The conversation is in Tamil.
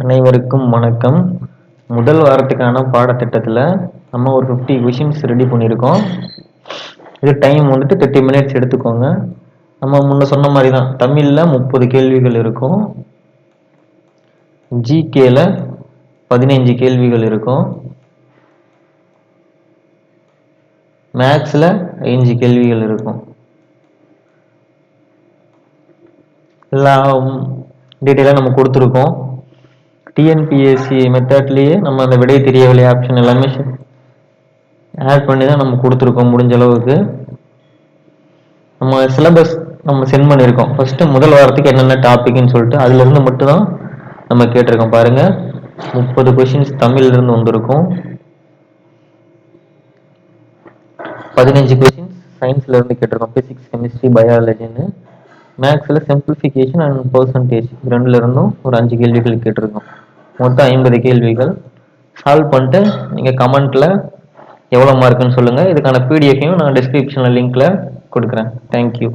அனைவருக்கும் வணக்கம். முதல் வாரத்துக்கான பாடத்திட்டத்தில் நம்ம ஒரு 50 கொஷின்ஸ் ரெடி பண்ணியிருக்கோம். இது டைம் வந்துட்டு 30 மினிட்ஸ் எடுத்துக்கோங்க. நம்ம முன்ன சொன்ன மாதிரி தான், தமிழில் 30 கேள்விகள் இருக்கும், ஜிகேல 15 கேள்விகள் இருக்கும், மேக்ஸில் 5 கேள்விகள் இருக்கும். எல்லாம் டீட்டெயிலாக நம்ம கொடுத்துருக்கோம். டிஎன்பிஎஸ்சி மெத்தட்லேயே நம்ம அந்த விடை தெரியவில்லை ஆப்ஷன் எல்லாமே ஆட் பண்ணி தான் நம்ம கொடுத்துருக்கோம். முடிஞ்ச அளவுக்கு நம்ம சிலபஸ் நம்ம சென்ட் பண்ணியிருக்கோம். ஃபஸ்ட்டு முதல் வாரத்துக்கு என்னென்ன டாபிக்னு சொல்லிட்டு அதுலேருந்து மட்டும்தான் நம்ம கேட்டிருக்கோம். பாருங்கள், 30 கொஷின்ஸ் தமிழ்லேருந்து வந்திருக்கும், 15 கொஷின்ஸ் சயின்ஸ்லேருந்து கேட்டிருக்கோம், ஃபிசிக்ஸ், கெமிஸ்ட்ரி, பயாலஜின்னு. மேக்ஸில் சிம்பிளிஃபிகேஷன் அண்ட் பர்சன்டேஜ் ரெண்டுல இருந்தும் ஒரு 5 கேள்விகள் கேட்டிருக்கோம். மொத்தம் 50 கேள்விகள். சால்வ் பண்ணிட்டு நீங்கள் கமெண்ட்டில் எவ்வளோ மார்க்குன்னு சொல்லுங்கள். இதுக்கான பிடிஎஃப்பையும் நான் டிஸ்கிரிப்ஷனில் லிங்க்கில் கொடுக்குறேன். தேங்க்யூ.